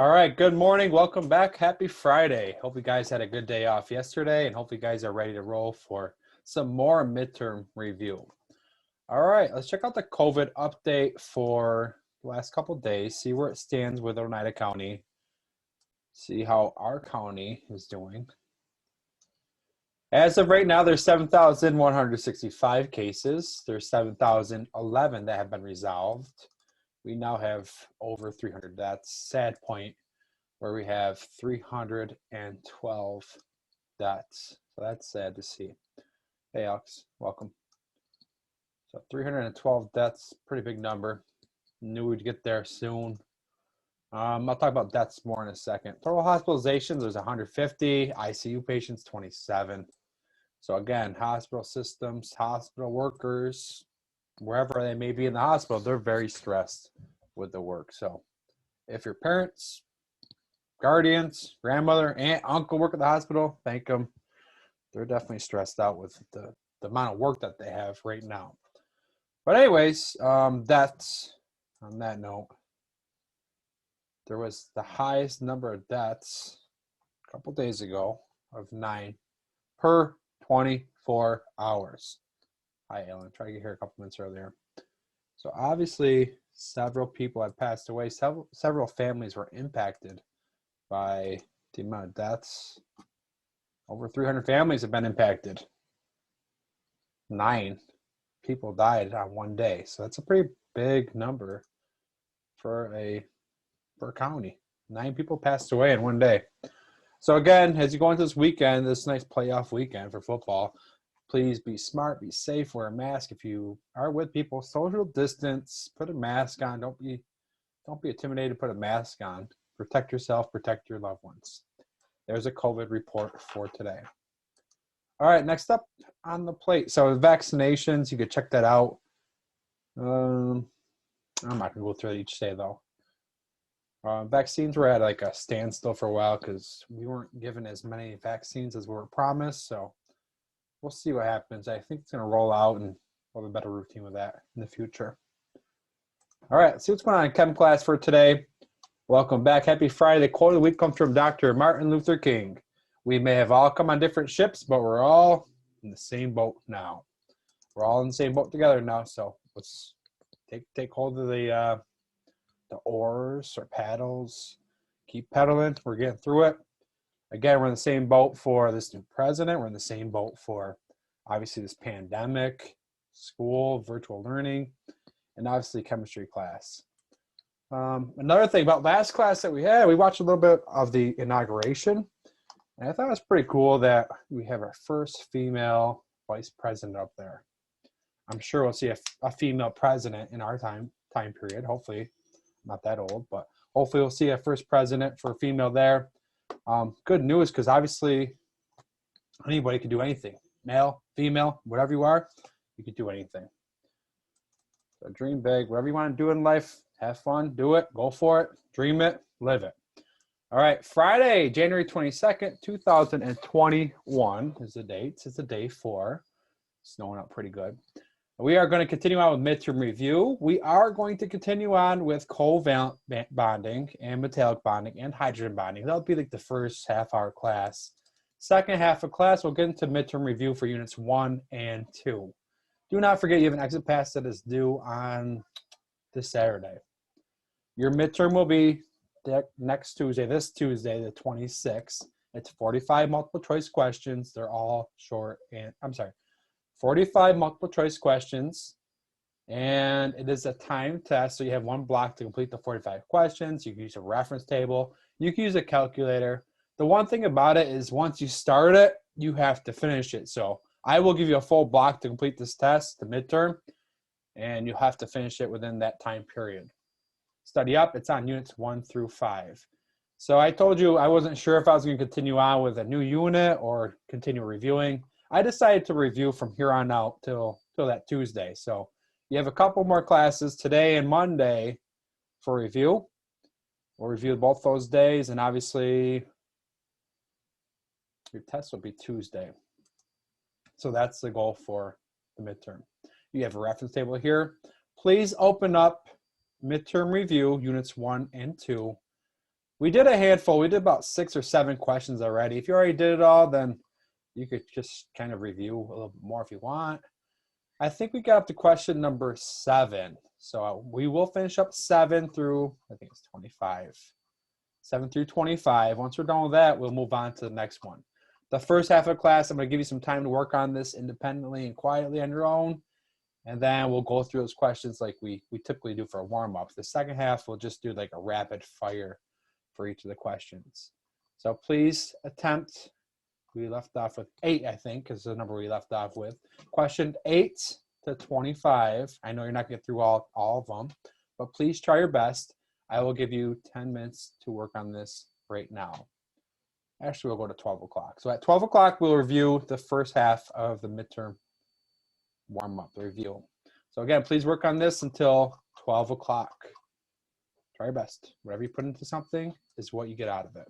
All right, good morning. Welcome back. Happy Friday. Hope you guys had a good day off yesterday and hope you guys are ready to roll for some more midterm review. All right, let's check out the COVID update for the last couple of days, see where it stands with Oneida County, see how our county is doing. As of right now, there's 7,165 cases. There's 7,011 that have been resolved. We now have over 300 deaths. Sad point where we have 312 deaths. So that's sad to see. Hey, Alex, welcome. So 312 deaths, pretty big number. Knew we'd get there soon. I'll talk about deaths more in a second. Total hospitalizations, there's 150. ICU patients, 27. So again, hospital systems, hospital workers, wherever they may be in the hospital, they're very stressed with the work. So if your parents, guardians, grandmother, aunt, uncle work at the hospital, thank them. They're definitely stressed out with the amount of work that they have right now. But anyways, that's on that note. There was the highest number of deaths a couple days ago of 9 per 24 hours. Hi, Ellen. Try to get here a couple minutes earlier. So obviously, several people have passed away. Several families were impacted by the amount of deaths. Over 300 families have been impacted. 9 people died on one day. So that's a pretty big number for a county. 9 people passed away in one day. So again, as you go into this weekend, this nice playoff weekend for football, please be smart, be safe, wear a mask. If you are with people, social distance, put a mask on. Don't be intimidated, put a mask on. Protect yourself, protect your loved ones. There's a COVID report for today. All right, next up on the plate. So vaccinations, you could check that out. I'm not gonna go through it each day though. Vaccines were at like a standstill for a while because we weren't given as many vaccines as we were promised. So we'll see what happens. I think it's going to roll out and we'll have a better routine with that in the future. All right, let's see what's going on in chem class for today. Welcome back. Happy Friday. The quote of the week comes from Dr. Martin Luther King. We may have all come on different ships, but we're all in the same boat now. We're all in the same boat together now. So let's take hold of the oars or paddles. Keep pedaling. We're getting through it. Again, we're in the same boat for this new president. We're in the same boat for, obviously, this pandemic, school, virtual learning, and obviously chemistry class. Another thing about last class that we had, we watched a little bit of the inauguration, and I thought it was pretty cool that we have our first female vice president up there. I'm sure we'll see a female president in our time period, hopefully. Not that old, but hopefully we'll see a first president for a female there. Good news, because obviously anybody can do anything. Male, female, whatever you are, you can do anything. So dream big. Whatever you want to do in life, have fun, do it, go for it, dream it, live it. All right, Friday, January 22nd, 2021 is the date. It's the day 4. Snowing up pretty good. We are going to continue on with midterm review. We are going to continue on with covalent bonding and metallic bonding and hydrogen bonding. That'll be like the first half-hour class. Second half of class, we'll get into midterm review for units 1 and 2. Do not forget you have an exit pass that is due on this Saturday. Your midterm will be next Tuesday, this Tuesday, the 26th. It's 45 multiple choice questions. They're all short and, 45 multiple choice questions, and it is a timed test. So you have one block to complete the 45 questions. You can use a reference table. You can use a calculator. The one thing about it is once you start it, you have to finish it. So I will give you a full block to complete this test, the midterm, and you have to finish it within that time period. Study up. It's on units 1 through 5. So I told you I wasn't sure if I was going to continue on with a new unit or continue reviewing. I decided to review from here on out till that Tuesday. So you have a couple more classes today and Monday for review. We'll review both those days, and obviously your test will be Tuesday. So that's the goal for the midterm. You have a reference table here. Please open up midterm review, units 1 and 2. We did a handful. We did about 6 or 7 questions already. If you already did it all, then you could just kind of review a little bit more if you want. I think we got up to question number 7. So we will finish up 7 through, I think it's 25. 7 through 25. Once we're done with that, we'll move on to the next one. The first half of class, I'm going to give you some time to work on this independently and quietly on your own. And then we'll go through those questions like we typically do for a warm-up. The second half, we'll just do like a rapid fire for each of the questions. So please attempt. We left off with 8, I think, is the number we left off with. Question 8 to 25. I know you're not going to get through all of them, but please try your best. I will give you 10 minutes to work on this right now. Actually, we'll go to 12 o'clock. So at 12 o'clock, we'll review the first half of the midterm warm-up review. So again, please work on this until 12 o'clock. Try your best. Whatever you put into something is what you get out of it.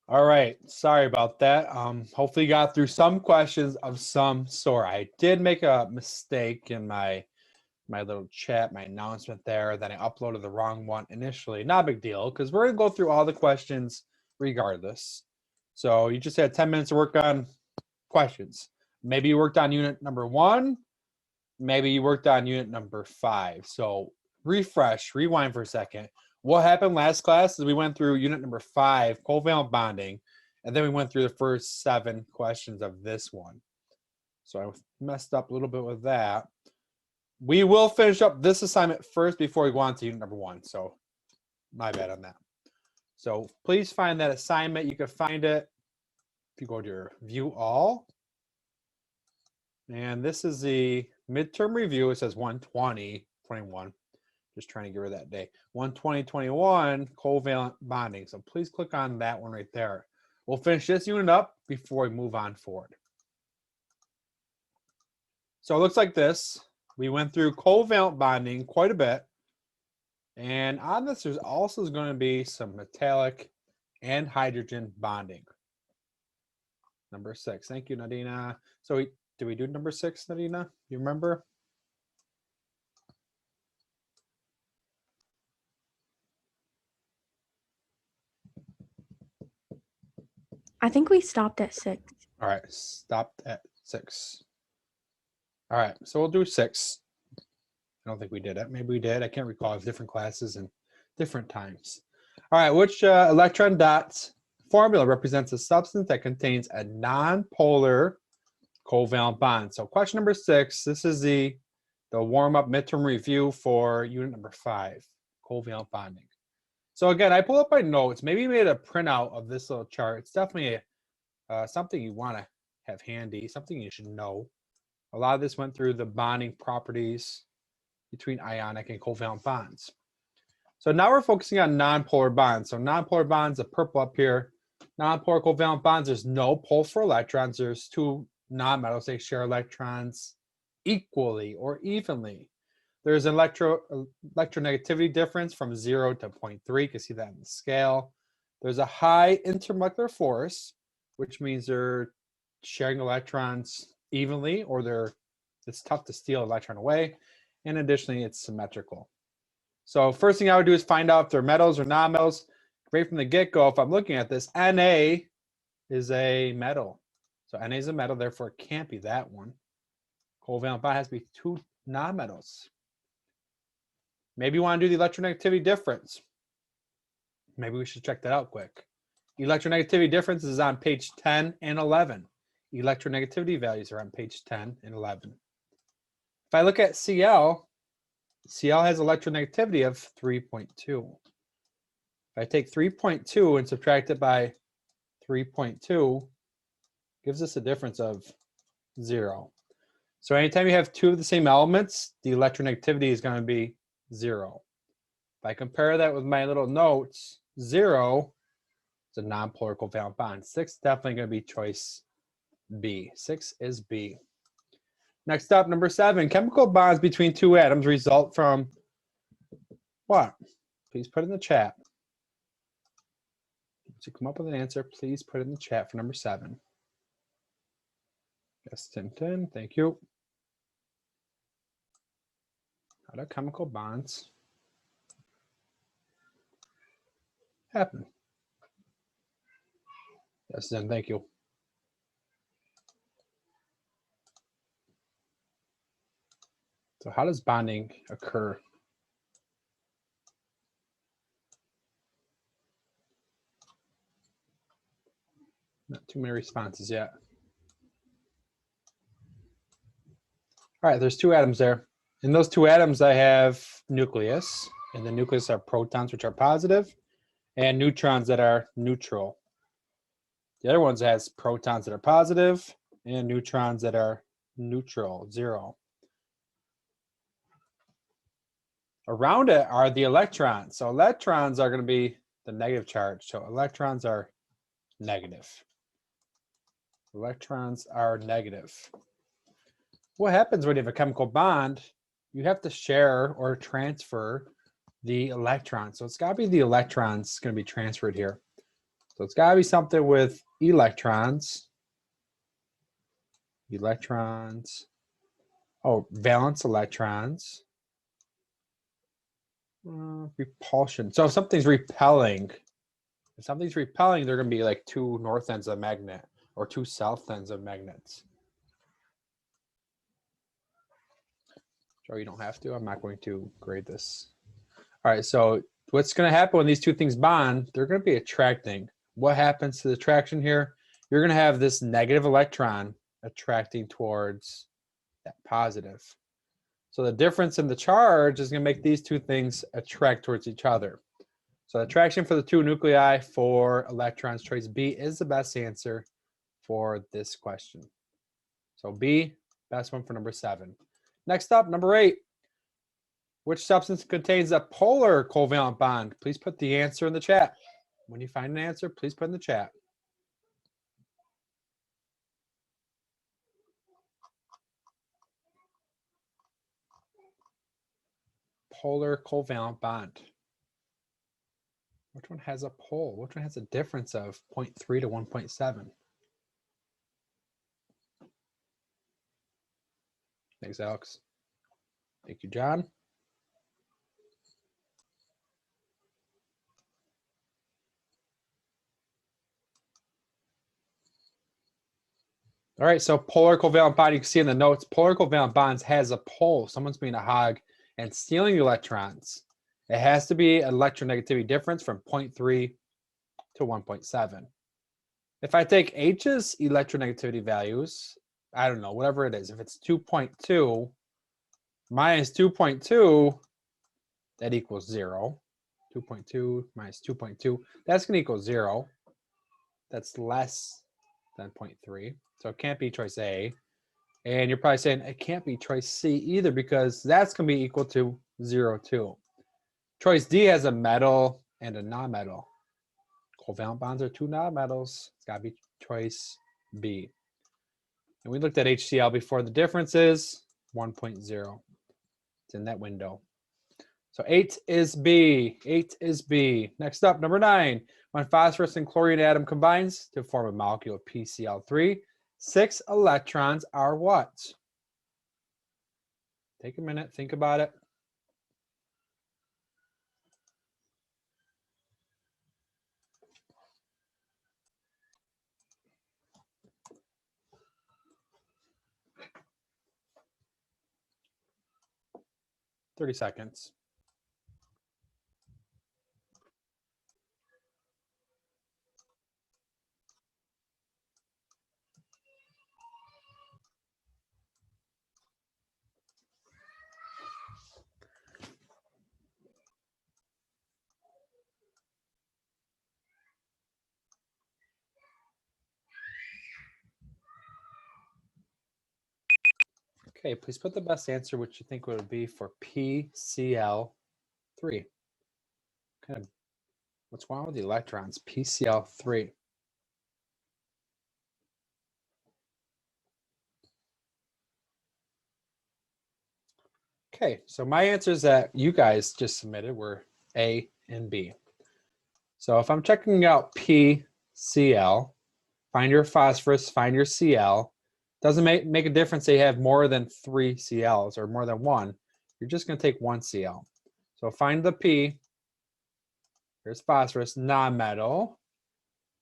All right, sorry about that. Hopefully you got through some questions of some sort. I did make a mistake in my little chat, my announcement there, that I uploaded the wrong one initially. Not a big deal, because we're gonna go through all the questions regardless. So you just had 10 minutes to work on questions. Maybe you worked on unit number 1, maybe you worked on unit number 5. So refresh, rewind for a second. What happened last class is we went through unit number 5, covalent bonding, and then we went through the first 7 questions of this one. So I messed up a little bit with that. We will finish up this assignment first before we go on to unit number 1. So my bad on that. So please find that assignment. You can find it if you go to your view all. And this is the midterm review. It says 120-21. Just trying to get rid of that day. 120-21 covalent bonding. So please click on that one right there. We'll finish this unit up before we move on forward. So it looks like this. We went through covalent bonding quite a bit. And on this, there's also going to be some metallic and hydrogen bonding. Number 6. Thank you, Nadina. So did we do number 6, Nadina? You remember? I think we stopped at 6. All right, stopped at 6. All right, so we'll do 6. I don't think we did it. Maybe we did. I can't recall. It's different classes and different times. All right, which electron dot formula represents a substance that contains a non-polar covalent bond? So question number 6, this is the warm-up midterm review for unit number 5, covalent bonding. So again, I pulled up my notes. Maybe you made a printout of this little chart. It's definitely something you want to have handy, something you should know. A lot of this went through the bonding properties between ionic and covalent bonds. So now we're focusing on nonpolar bonds. So nonpolar bonds, the purple up here. Nonpolar covalent bonds, there's no pull for electrons. There's 2 nonmetals, they share electrons equally or evenly. There's an electronegativity difference from 0 to 0.3. You can see that in the scale. There's a high intermolecular force, which means they're sharing electrons evenly, or it's tough to steal an electron away. And additionally, it's symmetrical. So first thing I would do is find out if they're metals or nonmetals. Right from the get-go, if I'm looking at this, Na is a metal. So Na is a metal, therefore it can't be that one. Covalent bond has to be 2 nonmetals. Maybe you want to do the electronegativity difference. Maybe we should check that out quick. Electronegativity difference is on page 10 and 11. Electronegativity values are on page 10 and 11. If I look at Cl, Cl has electronegativity of 3.2. If I take 3.2 and subtract it by 3.2, gives us a difference of 0. So anytime you have 2 of the same elements, the electronegativity is going to be 0. If I compare that with my little notes, 0 is a nonpolar covalent bond. 6 is definitely going to be choice B. 6 is B. Next up, number 7, chemical bonds between 2 atoms result from what? Please put it in the chat. To come up with an answer, please put it in the chat for number 7. Yes, Tintin, thank you. How do chemical bonds happen? Yes, Zen, thank you. So how does bonding occur? Not too many responses yet. All right, there's 2 atoms there. In those 2 atoms, I have nucleus. In the nucleus are protons, which are positive, and neutrons that are neutral. The other ones has protons that are positive and neutrons that are neutral, 0. Around it are the electrons. So electrons are going to be the negative charge. So electrons are negative. Electrons are negative. What happens when you have a chemical bond? You have to share or transfer the electrons. So it's got to be the electrons going to be transferred here. So it's got to be something with electrons. Electrons. Oh, valence electrons. Repulsion. So if something's repelling, they're going to be like two north ends of a magnet or two south ends of magnets. Joe, you don't have to. I'm not going to grade this. All right, so what's going to happen when these two things bond? They're going to be attracting. What happens to the attraction here? You're going to have this negative electron attracting towards that positive. So the difference in the charge is going to make these two things attract towards each other. So attraction for the two nuclei for electrons, choice B is the best answer for this question. So B, best one for number 7. Next up, number 8. Which substance contains a polar covalent bond? Please put the answer in the chat. When you find an answer, please put in the chat. Polar covalent bond. Which one has a pole? Which one has a difference of 0.3 to 1.7? Thanks, Alex. Thank you, John. All right, so polar covalent bond, you can see in the notes, polar covalent bonds has a pole. Someone's being a hog and stealing electrons. It has to be an electronegativity difference from 0.3 to 1.7. If I take H's electronegativity values, I don't know, whatever it is, if it's 2.2 minus 2.2, that equals 0. 2.2 minus 2.2, that's going to equal 0. That's less than 0.3. So it can't be choice A. And you're probably saying it can't be choice C either because that's going to be equal to 0 too. Choice D has a metal and a non-metal. Covalent bonds are two non-metals. It's got to be choice B. And we looked at HCl before. The difference is 1.0. It's in that window. So 8 is B. 8 is B. Next up, number 9. When phosphorus and chlorine atom combines to form a molecule of PCl3, 6 electrons are what? Take a minute, think about it. Thirty seconds. Okay, please put the best answer, which you think would be for PCl3. Kind of, what's wrong with the electrons? PCl3. Okay, so my answers that you guys just submitted were A and B. So if I'm checking out PCl, find your phosphorus, find your Cl. Doesn't make a difference they have more than 3 Cls or more than 1. You're just going to take 1 Cl. So find the P. Here's phosphorus, non-metal.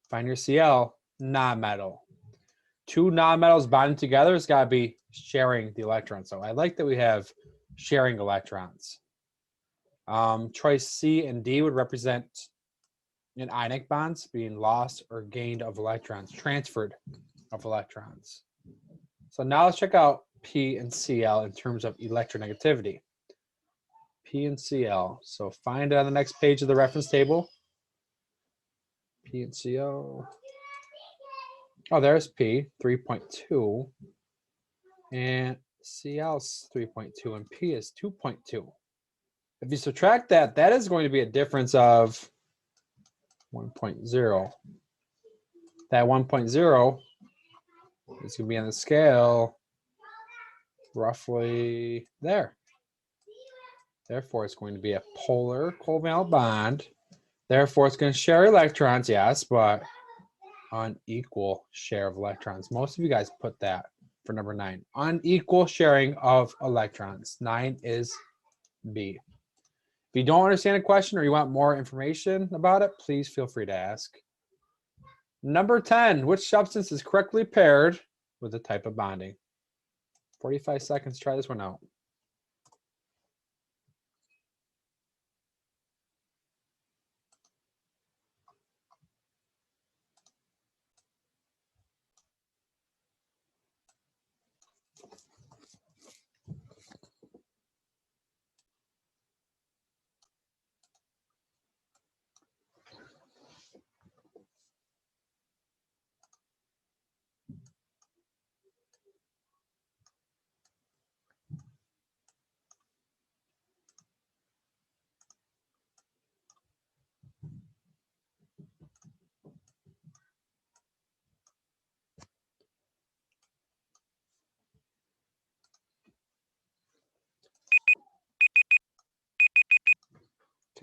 Find your Cl, non-metal. Two non-metals bonding together has got to be sharing the electrons. So I like that we have sharing electrons. Choice C and D would represent in ionic bonds being lost or gained of electrons, transferred of electrons. So now let's check out P and Cl in terms of electronegativity. P and Cl. So find it on the next page of the reference table. P and Cl. Oh, there's P, 3.2. And Cl is 3.2 and P is 2.2. If you subtract that, that is going to be a difference of 1.0. That 1.0 is going to be on the scale roughly there. Therefore, it's going to be a polar covalent bond Therefore, it's going to share electrons, yes, but unequal share of electrons. Most of you guys put that for number 9. Unequal sharing of electrons. 9 is B. If you don't understand a question or you want more information about it, please feel free to ask. Number 10, which substance is correctly paired with a type of bonding? 45 seconds, try this one out.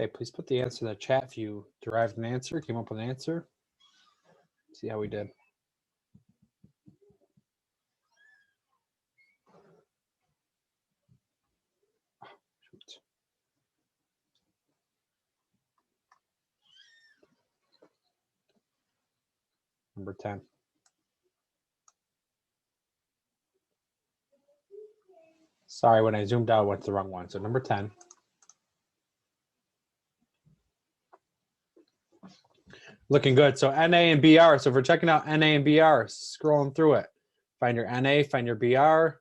Okay, please put the answer in the chat if you derived an answer, came up with an answer. See how we did. Shoot. Number 10. Sorry, when I zoomed out, I went to the wrong one. So number 10. Looking good. So NA and BR. So if we're checking out NA and BR, scrolling through it. Find your NA, find your BR.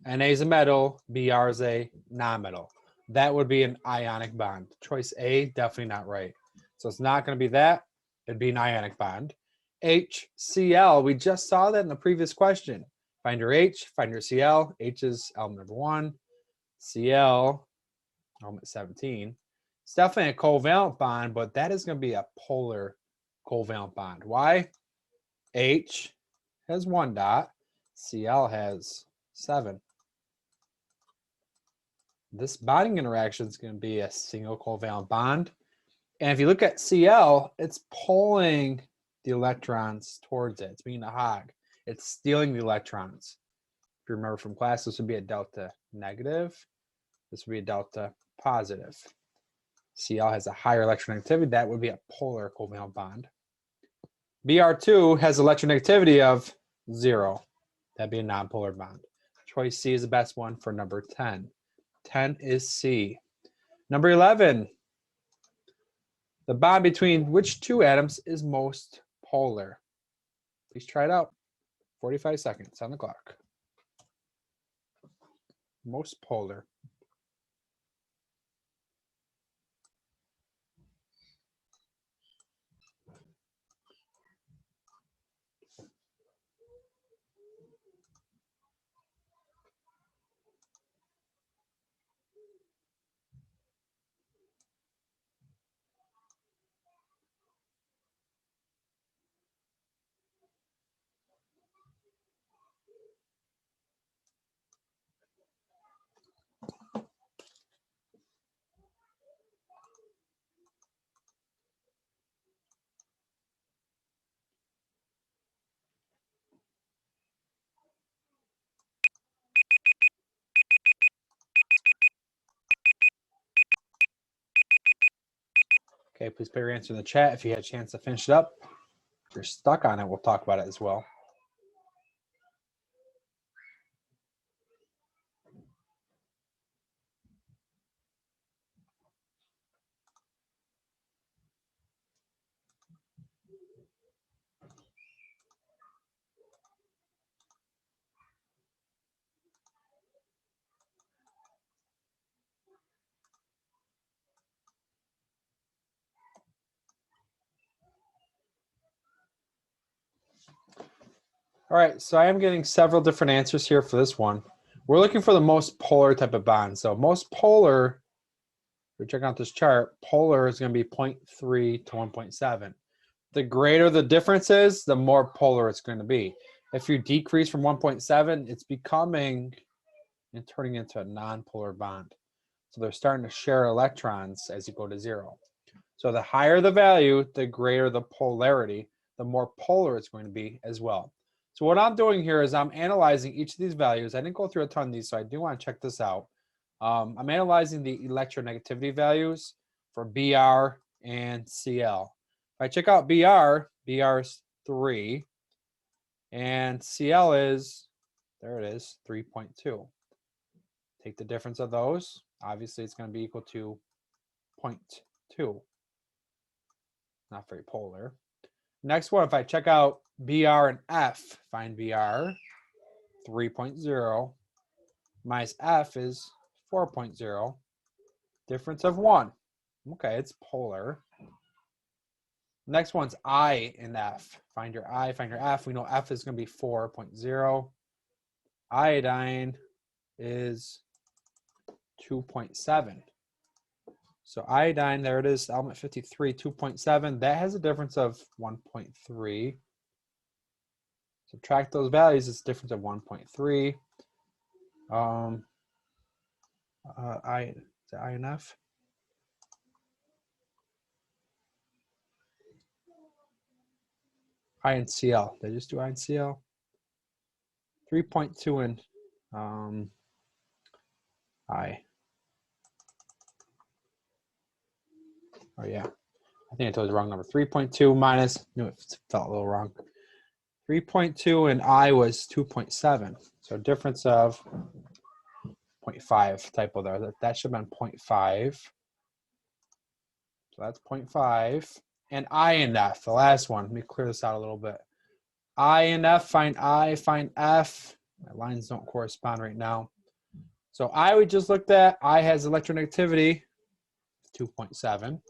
NA is a metal, BR is a non-metal. That would be an ionic bond. Choice A, definitely not right. So it's not going to be that. It'd be an ionic bond. HCl, we just saw that in the previous question. Find your H, find your Cl. H is element number 1. Cl, element 17. It's definitely a covalent bond, but that is going to be a polar covalent bond. Why? H has 1 dot. Cl has 7. This bonding interaction is going to be a single covalent bond. And if you look at Cl, it's pulling the electrons towards it. It's being a hog. It's stealing the electrons. If you remember from class, this would be a delta negative. This would be a delta positive. Cl has a higher electronegativity. That would be a polar covalent bond. Br2 has electronegativity of 0. That'd be a nonpolar bond. Choice C is the best one for number 10. 10 is C. Number 11. The bond between which 2 atoms is most polar? Please try it out. 45 seconds on the clock. Most polar. Okay, please put your answer in the chat if you had a chance to finish it up. If you're stuck on it, we'll talk about it as well. All right, so I am getting several different answers here for this one. We're looking for the most polar type of bond. So most polar, if we check out this chart, polar is going to be 0.3 to 1.7. The greater the difference is, the more polar it's going to be. If you decrease from 1.7, it's becoming and turning into a non-polar bond. So they're starting to share electrons as you go to 0. So the higher the value, the greater the polarity, the more polar it's going to be as well. So what I'm doing here is I'm analyzing each of these values. I didn't go through a ton of these, so I do want to check this out. I'm analyzing the electronegativity values for BR and CL. If I check out BR, BR is 3, and CL is, there it is, 3.2. Take the difference of those. Obviously, it's going to be equal to 0.2. Not very polar. Next one, if I check out BR and F, find BR, 3.0 minus F is 4.0. Difference of 1. Okay, it's polar. Next one's I and F. Find your I, find your F. We know F is going to be 4.0. Iodine is 2.7. So iodine, there it is, element 53, 2.7. That has a difference of 1.3. Subtract those values, it's a difference of 1.3. Is it I and F? I and CL. Did I just do I and CL? 3.2 and I. Oh yeah, I think I told you the wrong number. 3.2 minus, no, it felt a little wrong. 3.2 and I was 2.7. So difference of 0.5, typo there. That should have been 0.5. So that's 0.5. And I and F, the last one. Let me clear this out a little bit. I and F, find I, find F. My lines don't correspond right now. So I we just looked at, I has electronegativity, 2.7.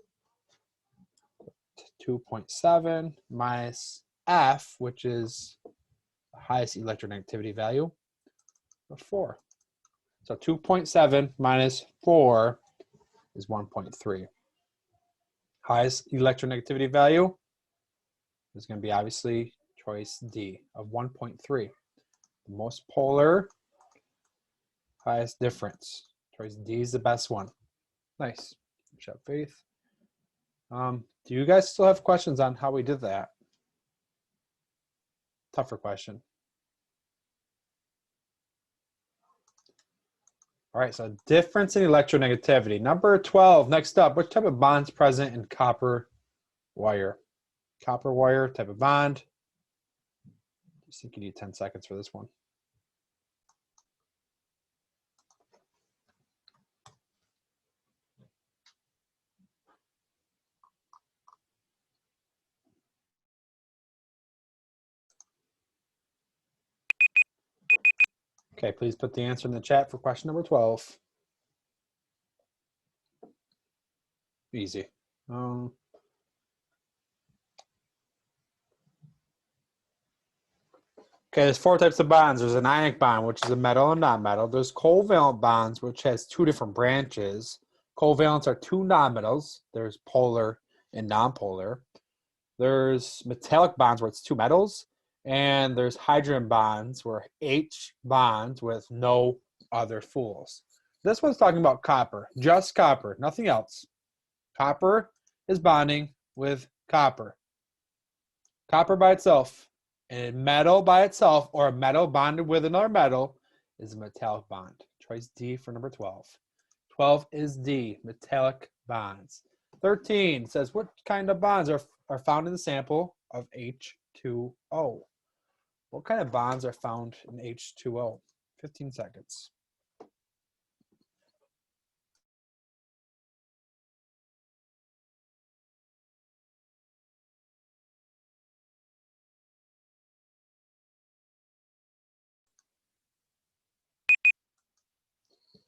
2.7 minus F, which is the highest electronegativity value, of 4. So 2.7 minus 4 is 1.3. Highest electronegativity value is going to be obviously choice D of 1.3. The most polar, highest difference. Choice D is the best one. Nice. Good job, Faith. Do you guys still have questions on how we did that? Tougher question. All right, so difference in electronegativity. Number 12, next up, what type of bond's present in copper wire? Copper wire type of bond. I think you need 10 seconds for this one. Okay, please put the answer in the chat for question number 12. Easy. Okay, there's 4 types of bonds. There's an ionic bond, which is a metal and non-metal. There's covalent bonds, which has 2 different branches. Covalents are 2 nonmetals. There's polar and nonpolar. There's metallic bonds where it's 2 metals. And there's hydrogen bonds where H bonds with no other fools. This one's talking about copper, just copper, nothing else. Copper is bonding with copper. Copper by itself and metal by itself, or a metal bonded with another metal, is a metallic bond. Choice D for number 12. 12 is D, metallic bonds. 13 says, what kind of bonds are found in the sample of H2O? What kind of bonds are found in H2O? 15 seconds.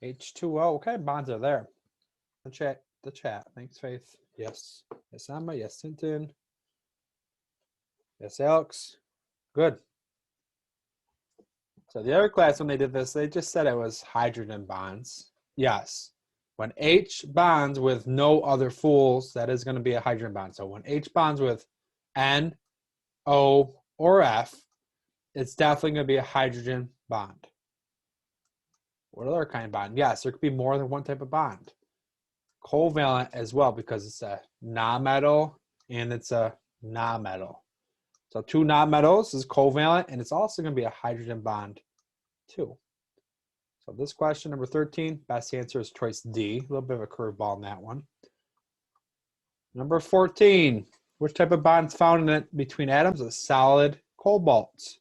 H2O, what kind of bonds are there? The chat. Thanks, Faith. Yes. Yes, Emma. Yes, Tintin. Yes, Alex. Good. So the other class, when they did this, they just said it was hydrogen bonds. Yes. When H bonds with no other fools, that is going to be a hydrogen bond. So when H bonds with N, O, or F, it's definitely going to be a hydrogen bond. What other kind of bond? Yes, there could be more than one type of bond. covalent as well because it's a nonmetal and it's a nonmetal. So two nonmetals is covalent, and it's also going to be a hydrogen bond too. So this question, number 13, best answer is choice D. A little bit of a curveball in that one. Number 14, which type of bond is found in it between atoms? A solid cobalt.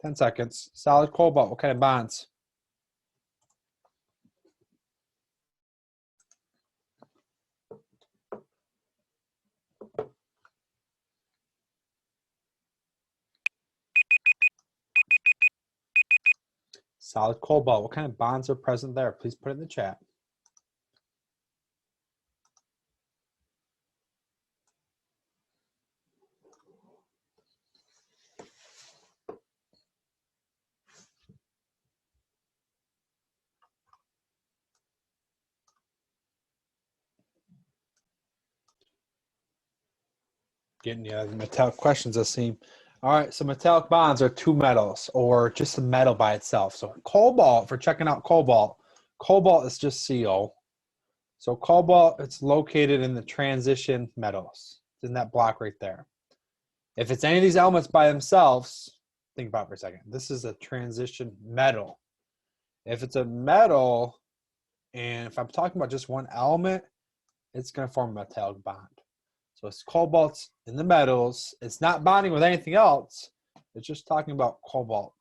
10 seconds. Solid cobalt, what kind of bonds? Solid cobalt, what kind of bonds are present there? Please put it in the chat. Getting the metallic questions, I see. All right, so metallic bonds are two metals or just a metal by itself. So cobalt, for checking out cobalt is just CO. So cobalt, it's located in the transition metals. It's in that block right there. If it's any of these elements by themselves, think about it for a second. This is a transition metal. If it's a metal, and if I'm talking about just one element, it's going to form a metallic bond. So it's cobalt in the metals. It's not bonding with anything else. It's just talking about cobalt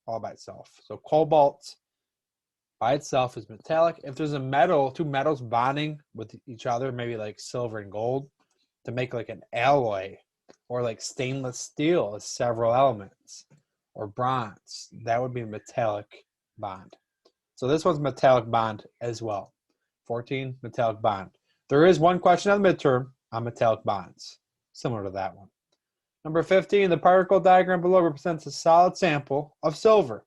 all by itself. So cobalt by itself is metallic. If there's a metal, two metals bonding with each other, maybe like silver and gold, to make like an alloy, or like stainless steel with several elements, or bronze, that would be a metallic bond. So this one's metallic bond as well. 14, metallic bond. There is one question on the midterm on metallic bonds, similar to that one. Number 15, the particle diagram below represents a solid sample of silver.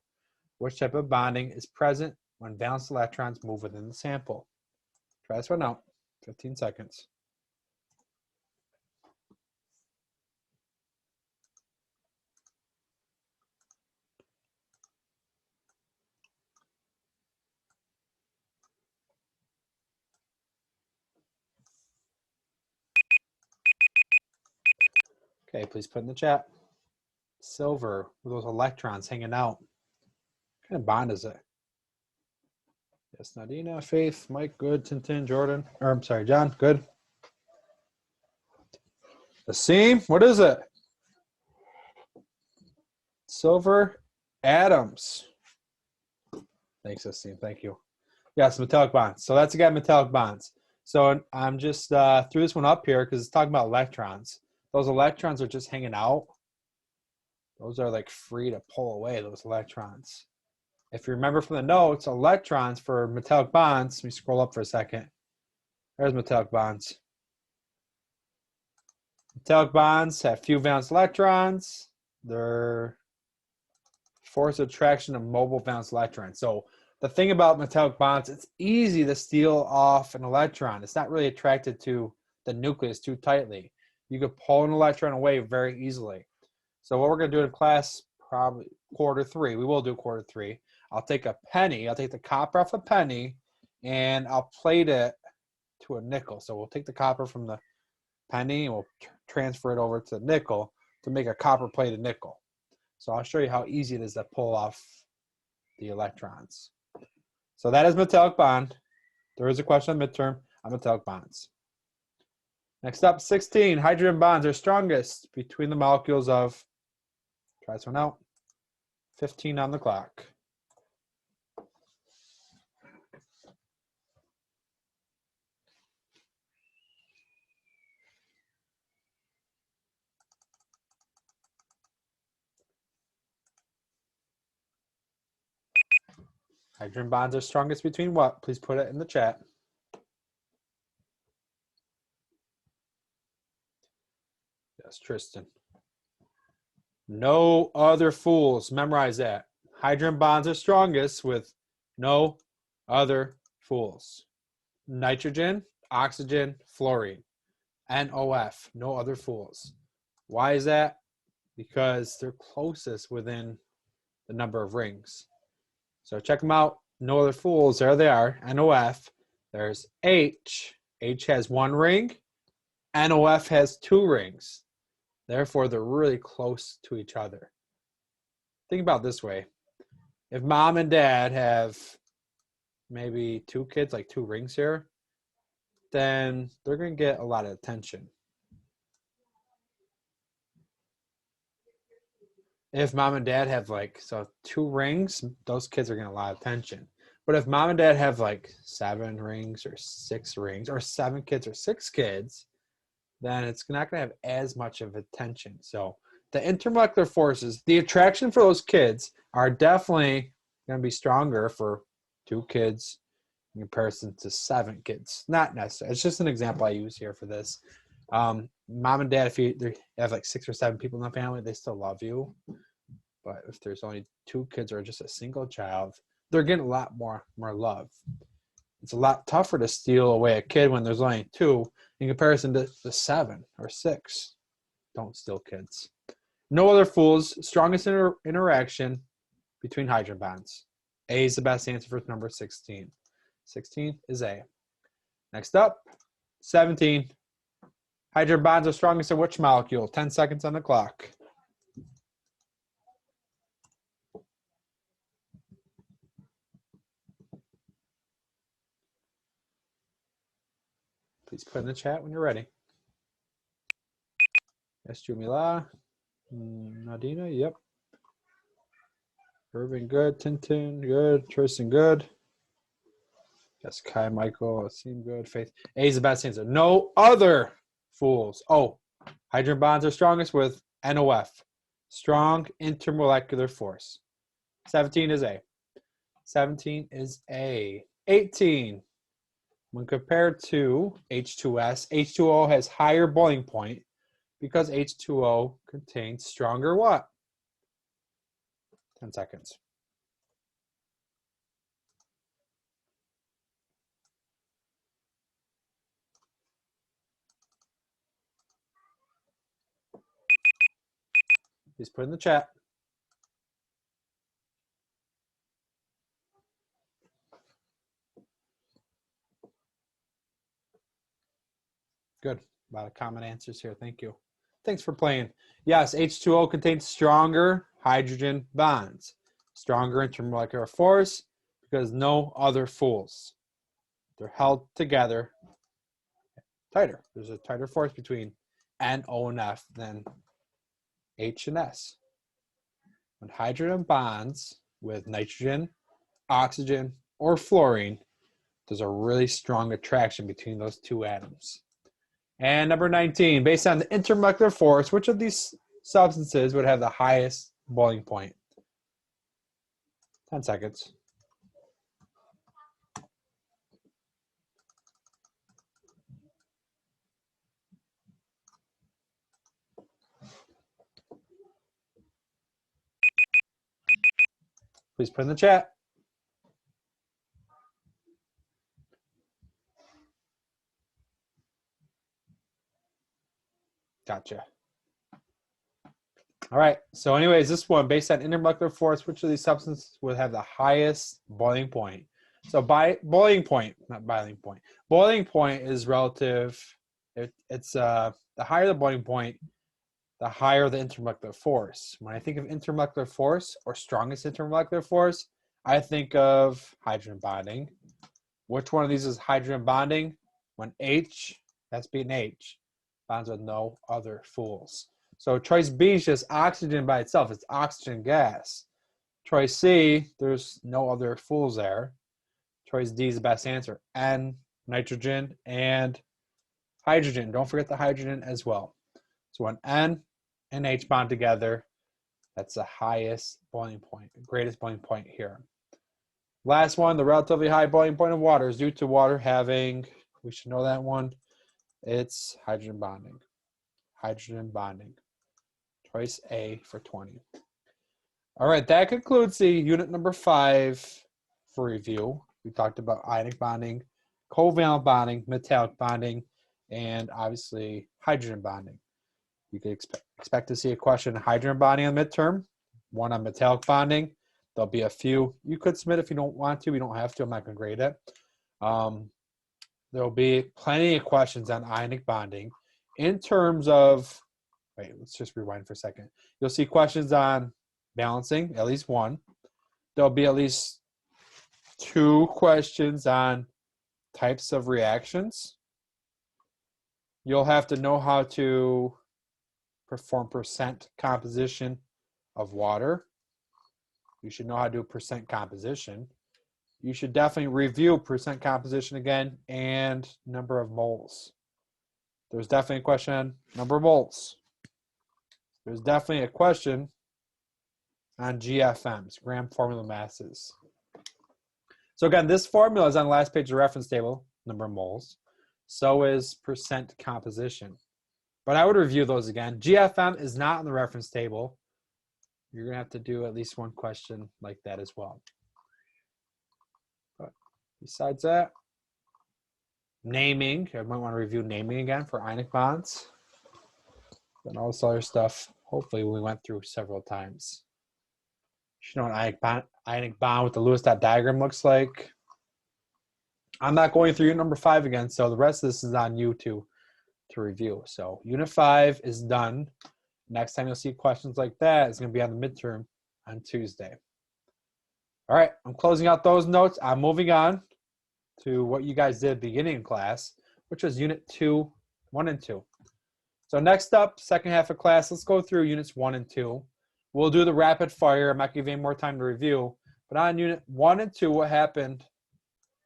Which type of bonding is present when valence electrons move within the sample? Try this one out. 15 seconds. Okay, please put in the chat. Silver with those electrons hanging out. What kind of bond is it? Yes, Nadina, Faith, Mike, good. Tintin, Jordan. Or I'm sorry, John, good. Asim, what is it? Silver atoms. Thanks, Asim. Thank you. Yes, metallic bonds. So that's again metallic bonds. So I'm just threw this one up here because it's talking about electrons. Those electrons are just hanging out. Those are like free to pull away, those electrons. If you remember from the notes, electrons for metallic bonds, let me scroll up for a second. There's metallic bonds. Metallic bonds have few valence electrons. They're force of attraction of mobile valence electrons. So the thing about metallic bonds, it's easy to steal off an electron. It's not really attracted to the nucleus too tightly. You could pull an electron away very easily. So what we're going to do in class, probably quarter 3, we will do quarter 3. I'll take a penny, I'll take the copper off a penny, and I'll plate it to a nickel. So we'll take the copper from the penny and we'll transfer it over to nickel to make a copper plated nickel. So I'll show you how easy it is to pull off the electrons. So that is metallic bond. There is a question on midterm on metallic bonds. Next up, 16. Hydrogen bonds are strongest between the molecules of, try this one out, 15 on the clock. Hydrogen bonds are strongest between what? Please put it in the chat. Yes, Tristan. No other fools. Memorize that. Hydrogen bonds are strongest with no other fools. Nitrogen, oxygen, fluorine. NOF, no other fools. Why is that? Because they're closest within the number of rings. So check them out. No other fools. There they are. NOF. There's H. H has 1 ring. NOF has 2 rings. Therefore, they're really close to each other. Think about it this way. If mom and dad have maybe 2 kids, like 2 rings here, then they're going to get a lot of attention. If mom and dad have 2 rings, those kids are getting a lot of attention. But if mom and dad have 7 rings or 6 rings or 7 kids or 6 kids, then it's not going to have as much of attention. So the intermolecular forces, the attraction for those kids are definitely going to be stronger for 2 kids in comparison to 7 kids. Not necessarily. It's just an example I use here for this. Mom and dad, if you have 6 or 7 people in the family, they still love you. But if there's only 2 kids or just a single child, they're getting a lot more love. It's a lot tougher to steal away a kid when there's only 2 in comparison to the 7 or 6. Don't steal kids. No other fools. Strongest interaction between hydrogen bonds. A is the best answer for number 16. 16 is A. Next up, 17. Hydrogen bonds are strongest in which molecule? 10 seconds on the clock. Please put in the chat when you're ready. Yes, Jumila. Nadina, yep. Irving, good. Tintin, good. Tristan, good. Yes, Kai, Michael, Asim, good. Faith. A is the best answer. No other fools. Oh, hydrogen bonds are strongest with NOF. Strong intermolecular force. 17 is A. 17 is A. 18. When compared to H2S, H2O has higher boiling point because H2O contains stronger what? 10 seconds. Please put in the chat. Good. A lot of common answers here. Thank you. Thanks for playing. Yes, H2O contains stronger hydrogen bonds. Stronger intermolecular force because no other fools. They're held together tighter. There's a tighter force between N, O, and F than H and S. When hydrogen bonds with nitrogen, oxygen, or fluorine, there's a really strong attraction between those 2 atoms. And number 19, based on the intermolecular force, which of these substances would have the highest boiling point? 10 seconds. Please put in the chat. Gotcha. All right. So anyways, this one, based on intermolecular force, which of these substances would have the highest boiling point? So by boiling point, not boiling point. Boiling point is relative. It's the higher the boiling point, the higher the intermolecular force. When I think of intermolecular force or strongest intermolecular force, I think of hydrogen bonding. Which one of these is hydrogen bonding? When H, that's being H, bonds with no other fools. So choice B is just oxygen by itself. It's oxygen gas. Choice C, there's no other fools there. Choice D is the best answer. N, nitrogen, and hydrogen. Don't forget the hydrogen as well. So when N and H bond together, that's the highest boiling point, greatest boiling point here. Last one, the relatively high boiling point of water is due to water having, we should know that one, it's hydrogen bonding. Hydrogen bonding. Choice A for 20. All right, that concludes the unit number 5 for review. We talked about ionic bonding, covalent bonding, metallic bonding, and obviously hydrogen bonding. You could expect to see a question on hydrogen bonding on midterm, one on metallic bonding. There'll be a few. You could submit if you don't want to. We don't have to. I'm not going to grade it. there'll be plenty of questions on ionic bonding in terms of, wait, let's just rewind for a second. You'll see questions on balancing, at least one. There'll be at least 2 questions on types of reactions. You'll have to know how to perform percent composition of water. You should know how to do percent composition. You should definitely review percent composition again and number of moles. There's definitely a question on number of moles. There's definitely a question on GFMs, gram formula masses. So again, this formula is on the last page of the reference table, number of moles. So is percent composition. But I would review those again. GFM is not in the reference table. You're going to have to do at least one question like that as well. But besides that, naming. I might want to review naming again for ionic bonds. And all this other stuff, hopefully we went through several times. You should know an ionic bond with the Lewis dot diagram looks like. I'm not going through unit number 5 again, so the rest of this is on you to review. So unit 5 is done. Next time you'll see questions like that is going to be on the midterm on Tuesday. All right, I'm closing out those notes. I'm moving on to what you guys did beginning of class, which was unit 1 and 2. So next up, second half of class, let's go through units 1 and 2. We'll do the rapid fire. I'm not giving you more time to review. But on unit 1 and 2, what happened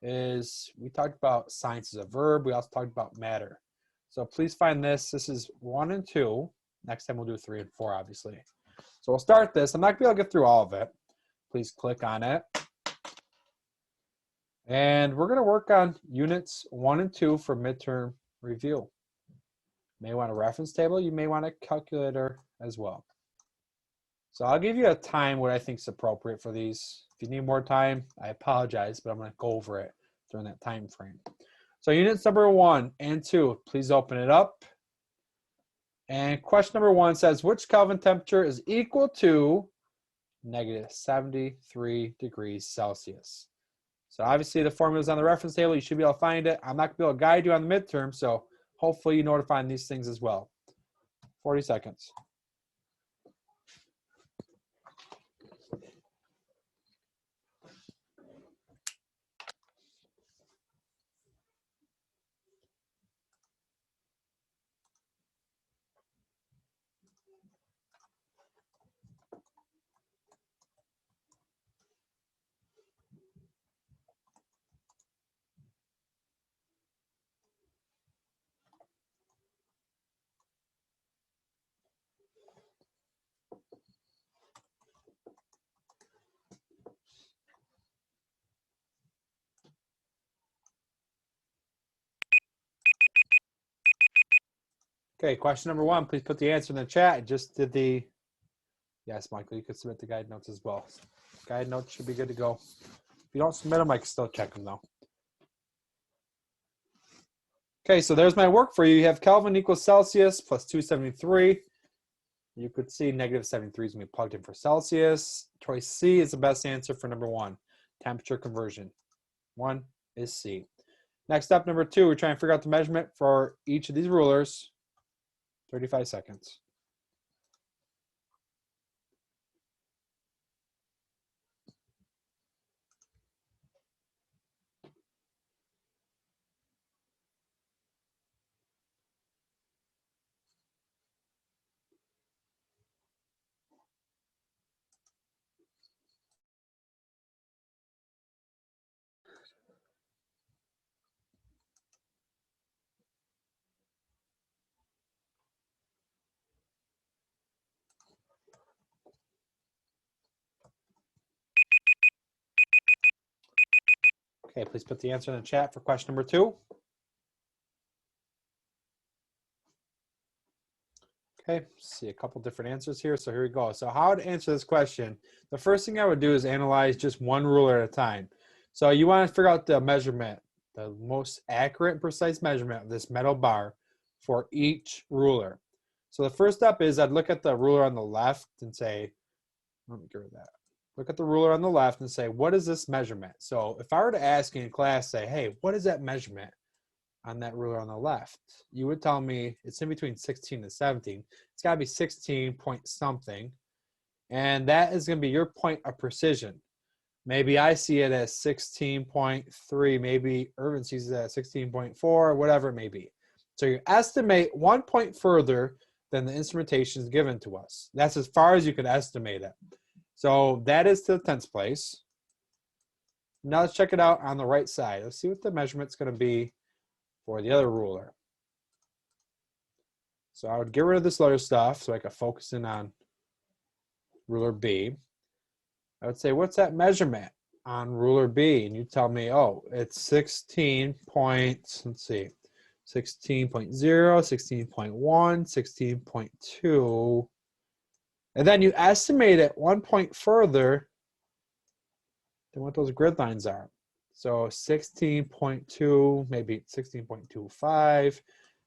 is we talked about science as a verb. We also talked about matter. So please find this. This is 1 and 2. Next time we'll do 3 and 4, obviously. So we'll start this. I'm not going to be able to get through all of it. Please click on it. And we're going to work on units 1 and 2 for midterm review. You may want a reference table. You may want a calculator as well. So I'll give you a time what I think is appropriate for these. If you need more time, I apologize, but I'm going to go over it during that time frame. So units number 1 and 2, please open it up. And question number 1 says, which Kelvin temperature is equal to negative 73 degrees Celsius? So obviously the formula is on the reference table. You should be able to find it. I'm not going to be able to guide you on the midterm, so hopefully you know to find these things as well. 40 seconds. Okay, question number 1, please put the answer in the chat. I just did the, yes, Michael, you could submit the guide notes as well. Guide notes should be good to go. If you don't submit them, I can still check them though. Okay, so there's my work for you. You have Kelvin equals Celsius plus 273. You could see negative 73 is going to be plugged in for Celsius. Choice C is the best answer for number 1, temperature conversion. 1 is C. Next up, number 2, we're trying to figure out the measurement for each of these rulers. 35 seconds. Okay, please put the answer in the chat for question number 2. Okay, see a couple different answers here. So here we go. So how to answer this question? The first thing I would do is analyze just one ruler at a time. So you want to figure out the measurement, the most accurate and precise measurement of this metal bar for each ruler. So the first step is I'd look at the ruler on the left and say, let me get rid of that. Look at the ruler on the left and say, what is this measurement? So if I were to ask in class, say, hey, what is that measurement? on that ruler on the left, you would tell me it's in between 16 and 17. It's got to be 16 point something. And that is going to be your point of precision. Maybe I see it as 16.3. Maybe Irvin sees it as 16.4, whatever it may be. So you estimate 1 point further than the instrumentation is given to us. That's as far as you can estimate it. So that is to the tenths place. Now let's check it out on the right side. Let's see what the measurement's going to be for the other ruler. So I would get rid of this other stuff so I could focus in on ruler B. I would say, what's that measurement on ruler B? And you tell me, oh, it's 16 points, let's see, 16.0, 16.1, 16.2. And then you estimate it 1 point further than what those grid lines are. So 16.2, maybe 16.25.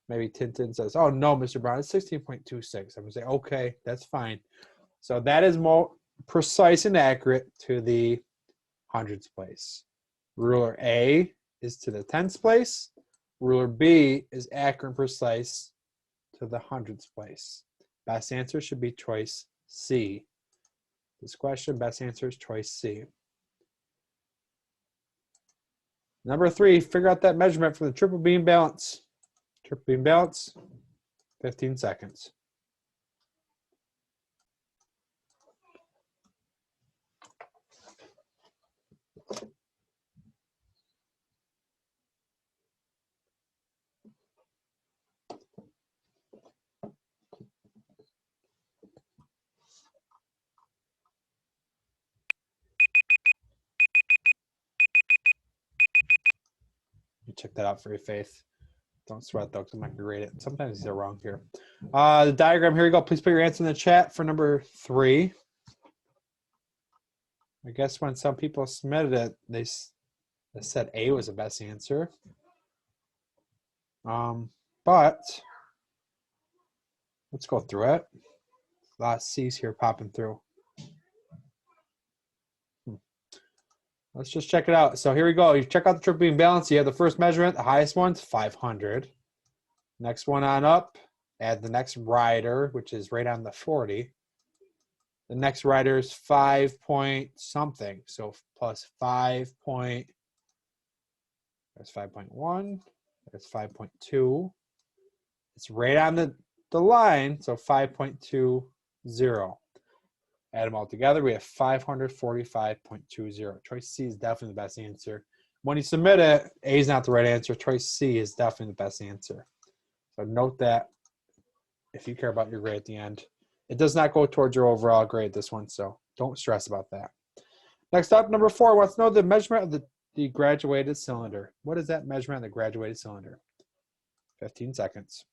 Maybe Tintin says, oh, no, Mr. Brown, it's 16.26. I'm going to say, okay, that's fine. So that is more precise and accurate to the hundreds place. Ruler A is to the tenths place. Ruler B is accurate and precise to the hundreds place. Best answer should be choice C. This question, best answer is choice C. Number 3, figure out that measurement for the triple beam balance. Triple beam balance, 15 seconds. You check that out for your faith. Don't sweat though, because I might berate it. Sometimes they're wrong here. The diagram, here you go. Please put your answer in the chat for number 3. I guess when some people submitted it, they said A was the best answer. But let's go through it. A lot of C's here popping through. Let's just check it out. So here we go. You check out the triple beam balance. You have the first measurement. The highest one's 500. Next one on up. Add the next rider, which is right on the 40. The next rider is 5 point something. So plus 5 point. There's 5.1. There's 5.2. It's right on the line. So 5.20. Add them all together, we have 545.20. Choice C is definitely the best answer. When you submit it, A is not the right answer. Choice C is definitely the best answer. So note that if you care about your grade at the end. It does not go towards your overall grade, this one, so don't stress about that. Next up, number 4, let's know the measurement of the graduated cylinder. What is that measurement of the graduated cylinder? 15 seconds.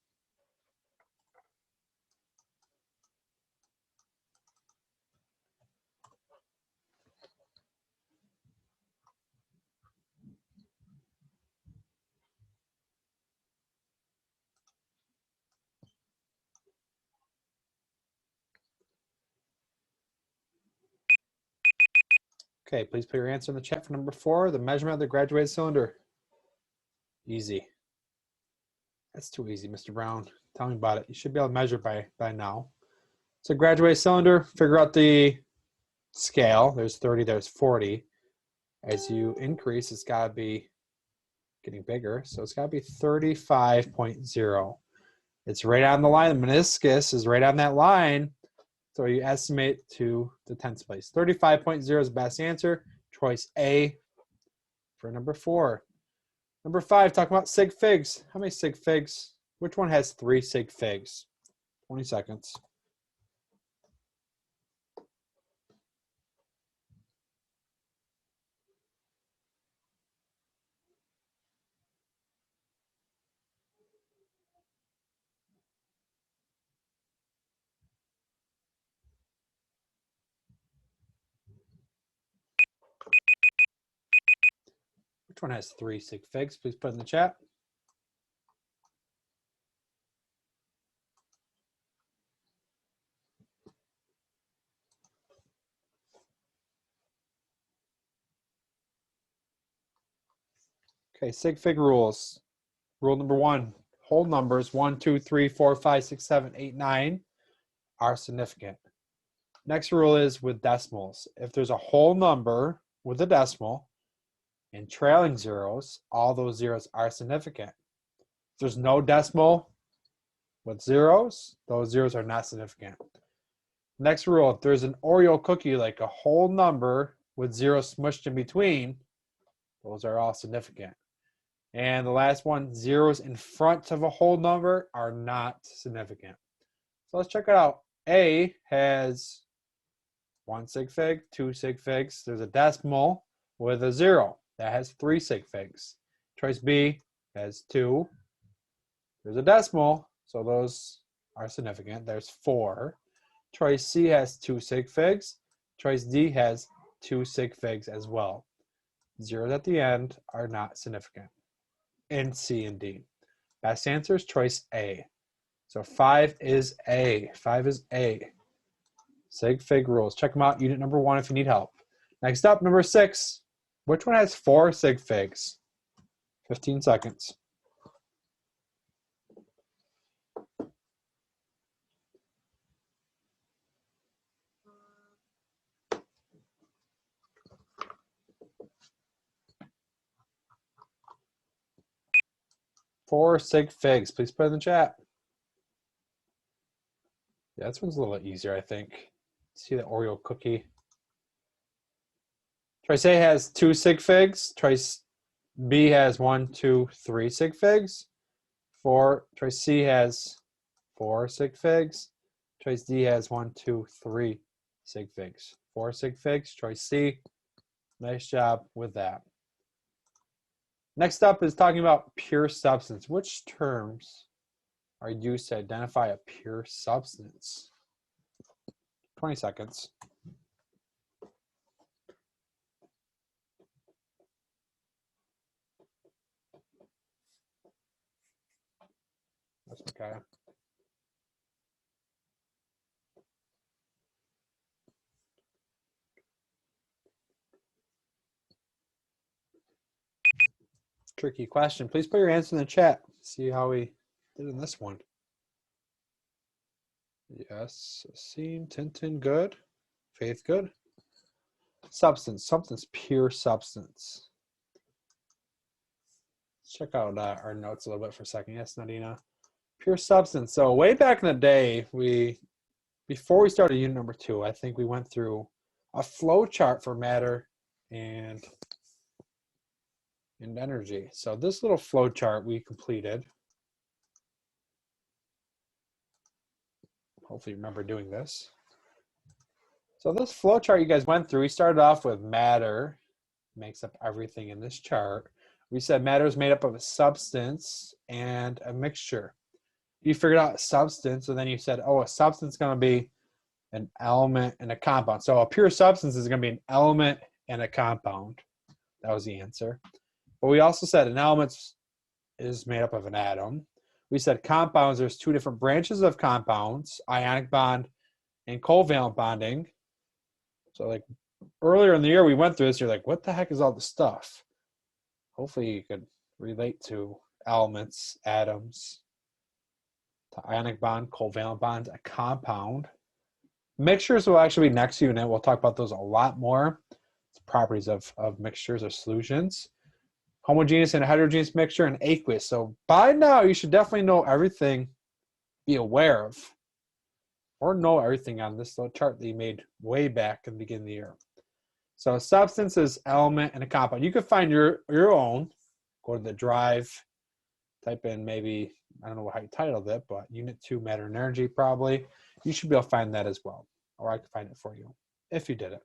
Okay, please put your answer in the chat for number 4, the measurement of the graduated cylinder. Easy. That's too easy, Mr. Brown. Tell me about it. You should be able to measure by now. So graduated cylinder, figure out the scale. There's 30, there's 40. As you increase, it's got to be getting bigger. So it's got to be 35.0. It's right on the line. The meniscus is right on that line. So you estimate to the tenths place. 35.0 is the best answer. Choice A for number 4. Number 5, talking about sig figs. How many sig figs? Which one has 3 sig figs? 20 seconds. Which one has 3 sig figs? Please put in the chat. Okay, sig fig rules. Rule number 1, whole numbers 1, 2, 3, 4, 5, 6, 7, 8, 9 are significant. Next rule is with decimals. If there's a whole number with a decimal and trailing zeros, all those zeros are significant. If there's no decimal with zeros, those zeros are not significant. Next rule, if there's an Oreo cookie, like a whole number with zeros smushed in between, those are all significant. And the last one, zeros in front of a whole number are not significant. So let's check it out. A has 1 sig fig, 2 sig figs. There's a decimal with a 0. That has 3 sig figs. Choice B has 2. There's a decimal, so those are significant. There's 4. Choice C has 2 sig figs. Choice D has 2 sig figs as well. Zeros at the end are not significant in C and D. Best answer is choice A. So 5 is A. 5 is A. Sig fig rules. Check them out. Unit number 1 if you need help. Next up, number 6. Which one has 4 sig figs? 15 seconds. Four sig figs. Please put it in the chat. Yeah, this one's a little easier, I think. See the Oreo cookie. Choice A has 2 sig figs. Choice B has 1, 2, 3 sig figs. Choice C has 4 sig figs. Choice D has 1, 2, 3 sig figs. 4 sig figs. Choice C. Nice job with that. Next up is talking about pure substance. Which terms are used to identify a pure substance? 20 seconds. That's okay. Tricky question. Please put your answer in the chat. See how we did in this one. Yes, Scene, Tintin, good. Faith, good. Substance, something's pure substance. Let's check out our notes a little bit for a second. Yes, Nadina. Pure substance. So way back in the day, before we started unit number 2, I think we went through a flow chart for matter and energy. So this little flow chart we completed. Hopefully you remember doing this. So this flow chart you guys went through, we started off with matter, makes up everything in this chart. We said matter is made up of a substance and a mixture. You figured out a substance, and then you said, oh, a substance is going to be an element and a compound. So a pure substance is going to be an element and a compound. That was the answer. But we also said an element is made up of an atom. We said compounds, there's 2 different branches of compounds, ionic bond and covalent bonding. So like earlier in the year we went through this, you're like, what the heck is all this stuff? Hopefully you could relate to elements, atoms, to ionic bond, covalent bonds, a compound. Mixtures will actually be next unit. We'll talk about those a lot more. It's properties of mixtures or solutions. Homogeneous and heterogeneous mixture, and aqueous. So by now, you should definitely know everything, be aware of, or know everything on this little chart that you made way back in the beginning of the year. So substance is element and a compound. You could find your own. Go to the drive, type in maybe, I don't know how you titled it, but Unit 2, Matter and Energy probably. You should be able to find that as well. Or I can find it for you if you did it.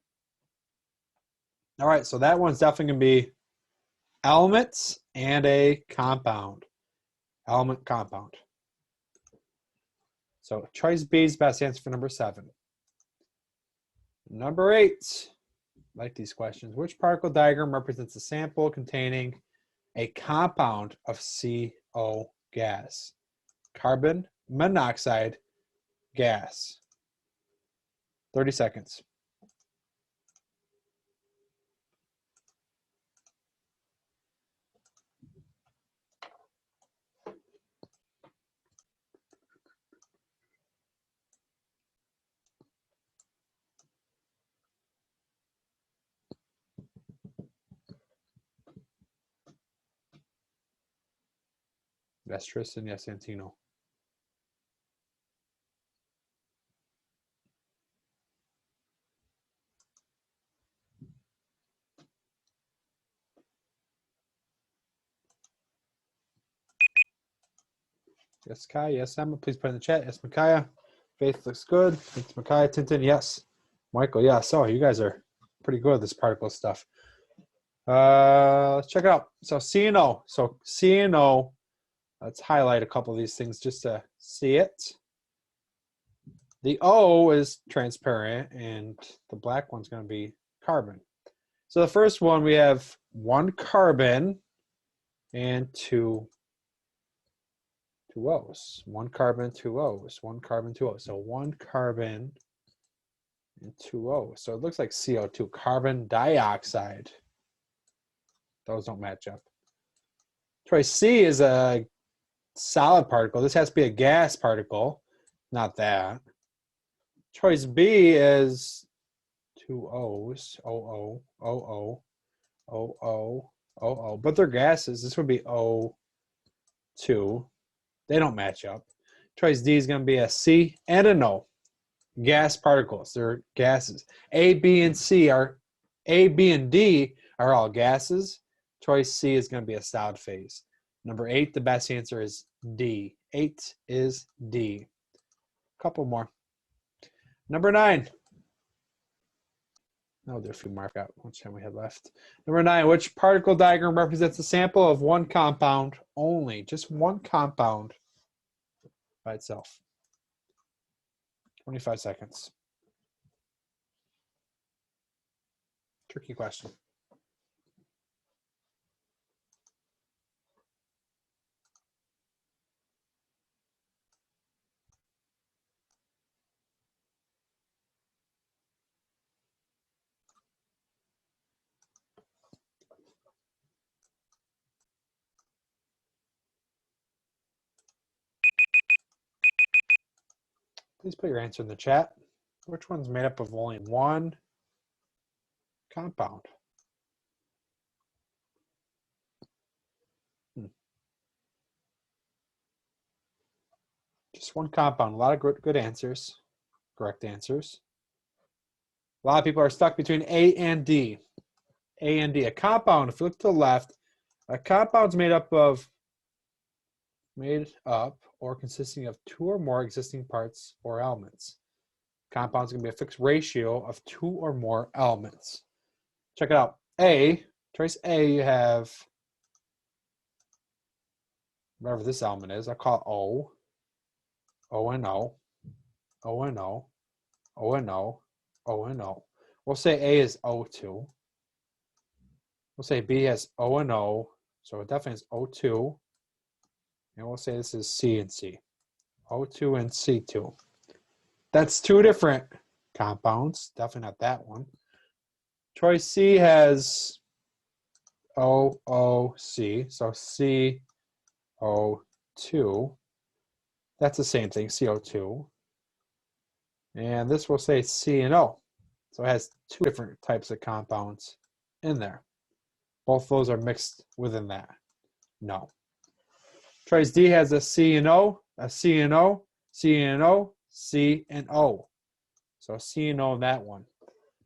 All right, so that one's definitely going to be elements and a compound. Element, compound. So choice B is best answer for number 7. Number 8, like these questions. Which particle diagram represents a sample containing a compound of CO gas? Carbon monoxide gas. 30 seconds. Yes, Tristan. Yes, Santino. Yes, Kai. Yes, Emma. Please put in the chat. Yes, Micaiah. Faith looks good. It's Micaiah. Tintin. Yes. Michael. Yes. Oh, you guys are pretty good at this particle stuff. Let's check it out. So C and O. So C and O. Let's highlight a couple of these things just to see it. The O is transparent, and the black one's going to be carbon. So the first one, we have one carbon and two O's. One carbon, two O's. One carbon, two O's. So one carbon and two O's. So it looks like CO2, carbon dioxide. Those don't match up. Choice C is a solid particle. This has to be a gas particle, not that. Choice B is two O's, O, O, O, O, O, O, O. But they're gases. This would be O2. They don't match up. Choice D is going to be a C and an O. Gas particles. They're gases. A, B, and D are all gases. Choice C is going to be a solid phase. Number 8, the best answer is D. 8 is D. Couple more. Number 9. I'll do a few mark out. How much time we had left? Number 9, which particle diagram represents a sample of one compound only? Just one compound by itself. 25 seconds. Tricky question. Please put your answer in the chat. Which one's made up of only one compound? Just one compound. A lot of good answers. Correct answers. A lot of people are stuck between A and D. A and D. A compound, if you look to the left, a compound's made up or consisting of two or more existing parts or elements. Compound's going to be a fixed ratio of two or more elements. Check it out. Choice A, you have whatever this element is. I call it O. O and O. O and O. O and O. O and O. We'll say A is O2. We'll say B has O and O. So it definitely is O2. And we'll say this is C and C. O2 and C2. That's two different compounds. Definitely not that one. Choice C has OOC. So CO2. That's the same thing, CO2. And this will say C and O. So it has two different types of compounds in there. Both those are mixed within that. No. Choice D has a C and O, a C and O, C and O, C and O. So C and O in that one.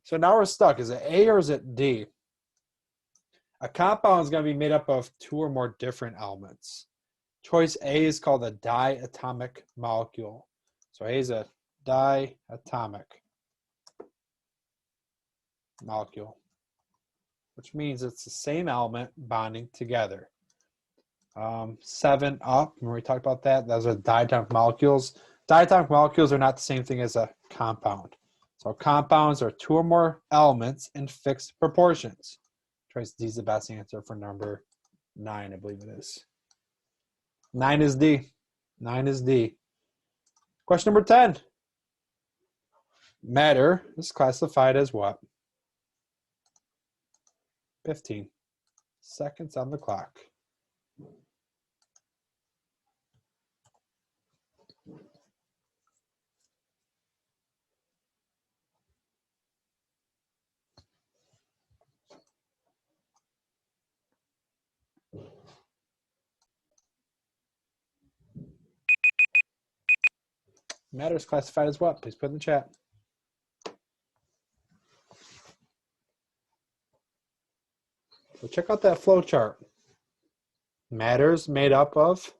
So now we're stuck. Is it A or is it D? A compound is going to be made up of two or more different elements. Choice A is called a diatomic molecule. So A is a diatomic molecule, which means it's the same element bonding together. 7 up, when we talked about that, those are diatomic molecules. Diatomic molecules are not the same thing as a compound. So compounds are two or more elements in fixed proportions. Choice D is the best answer for number 9, I believe it is. 9 is D. 9 is D. Question number 10. Matter is classified as what? 15 seconds on the clock. Matter is classified as what? Please put in the chat. So check out that flow chart. Matter is made up of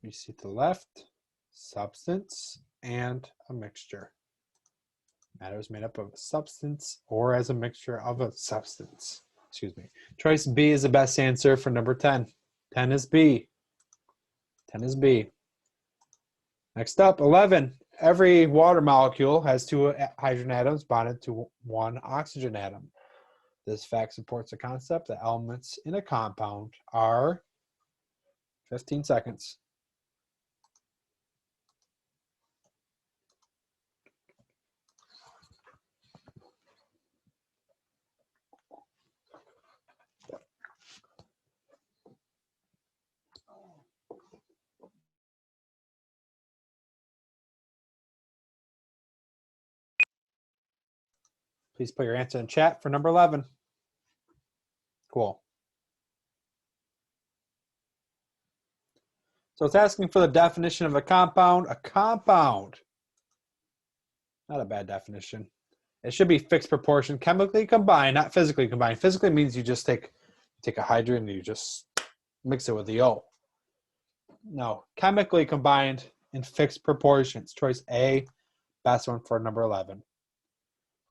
you see to the left, substance and a mixture. Matter is made up of a substance or as a mixture of a substance. Excuse me. Choice B is the best answer for number 10. 10 is B. 10 is B. Next up, 11. Every water molecule has 2 hydrogen atoms bonded to 1 oxygen atom. This fact supports the concept that elements in a compound are 15 seconds. Please put your answer in chat for number 11. Cool. So it's asking for the definition of a compound. A compound. Not a bad definition. It should be fixed proportion, chemically combined, not physically combined. Physically means you just take a hydrogen and you just mix it with the O. No, chemically combined in fixed proportions. Choice A, best one for number 11.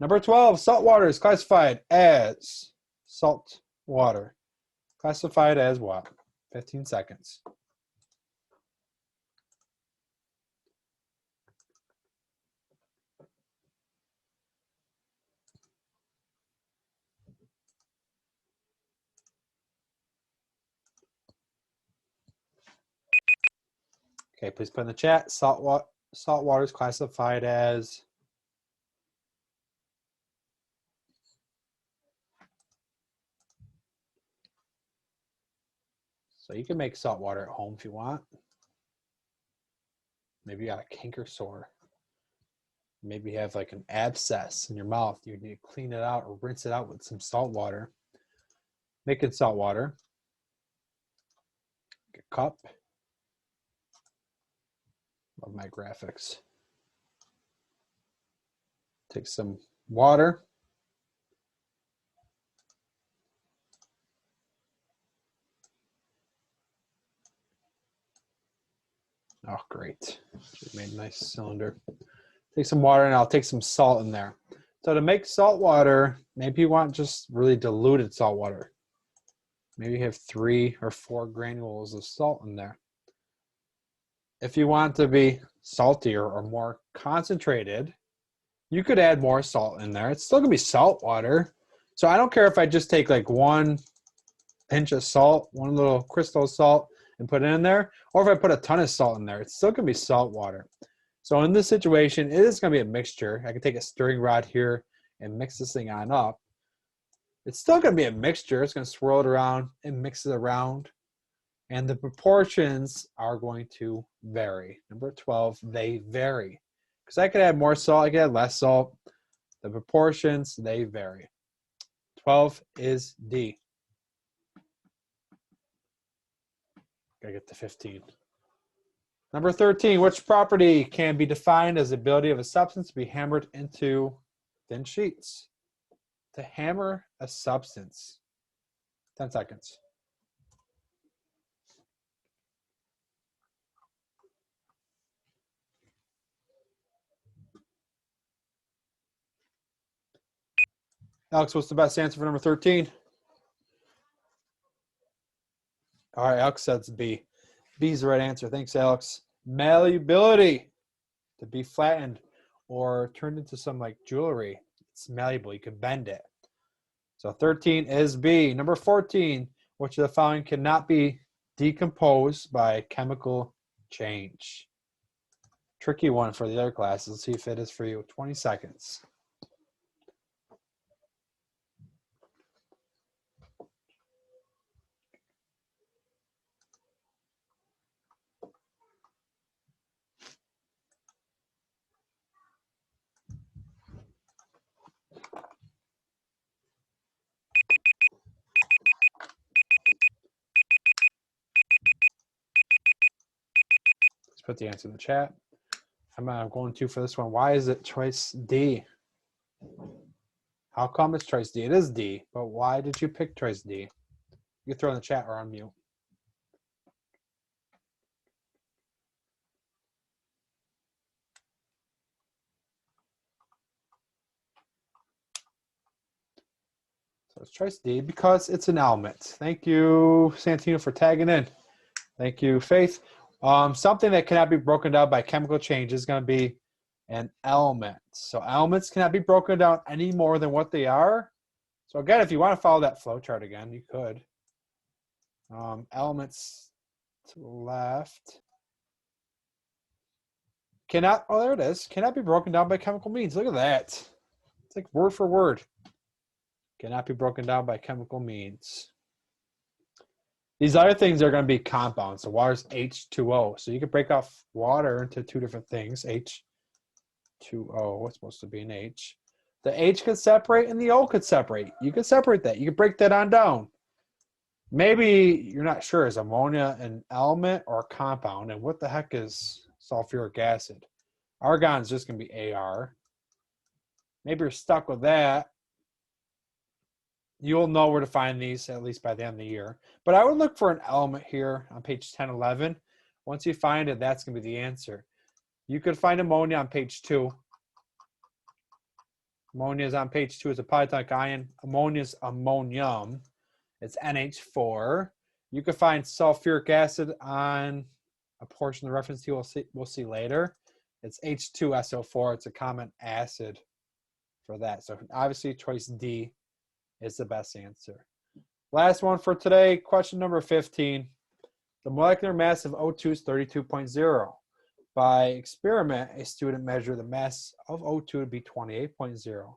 Number 12, salt water is classified as salt water. Classified as what? 15 seconds. Okay, please put in the chat. Salt water is classified as so you can make salt water at home if you want. Maybe you got a canker sore. Maybe you have like an abscess in your mouth. You need to clean it out or rinse it out with some salt water. Making salt water. A cup. Love my graphics. Take some water. Oh, great. Just made a nice cylinder. Take some water and I'll take some salt in there. So to make salt water, maybe you want just really diluted salt water. Maybe you have 3 or 4 granules of salt in there. If you want to be saltier or more concentrated, you could add more salt in there. It's still gonna be salt water. So I don't care if I just take like 1 pinch of salt, 1 little crystal of salt and put it in there, or if I put a ton of salt in there, it's still gonna be salt water. So in this situation, it is gonna be a mixture. I can take a stirring rod here and mix this thing on up. It's still gonna be a mixture. It's gonna swirl it around and mix it around. And the proportions are going to vary. Number 12, they vary. Because I could add more salt, I could add less salt. The proportions, they vary. 12 is D. Gotta get to 15. Number 13, which property can be defined as the ability of a substance to be hammered into thin sheets? To hammer a substance. 10 seconds. Alex, what's the best answer for number 13? All right, Alex says B. B is the right answer. Thanks, Alex. Malleability. To be flattened or turned into some like jewelry. It's malleable. You can bend it. So 13 is B. Number 14, which of the following cannot be decomposed by chemical change? Tricky one for the other classes. Let's see if it is for you. 20 seconds. put the answer in the chat. I'm going to for this one. Why is it choice D? How come it's choice D? It is D, but why did you pick choice D? You can throw in the chat or on mute. So it's choice D because it's an element. Thank you, Santino, for tagging in. Thank you, Faith. Something that cannot be broken down by chemical change is going to be an element. So elements cannot be broken down any more than what they are. So again, if you want to follow that flow chart again, you could. Elements to the left cannot, oh, there it is, cannot be broken down by chemical means. Look at that. It's like word for word. Cannot be broken down by chemical means. These other things are going to be compounds. So water is H2O. So you can break off water into two different things. H2O, what's supposed to be an H. The H could separate and the O could separate. You could separate that. You could break that on down. Maybe you're not sure, is ammonia an element or a compound? And what the heck is sulfuric acid? Argon is just going to be Ar. Maybe you're stuck with that. You'll know where to find these, at least by the end of the year. But I would look for an element here on page 10, 11. Once you find it, that's going to be the answer. You could find ammonia on page 2. Ammonia is on page 2. It's a polyatomic ion. Ammonia is ammonium. It's NH4. You could find sulfuric acid on a portion of the reference to we'll see later. It's H2SO4. It's a common acid for that. So obviously choice D is the best answer. Last one for today, question number 15. The molecular mass of O2 is 32.0. By experiment, a student measured the mass of O2 to be 28.0.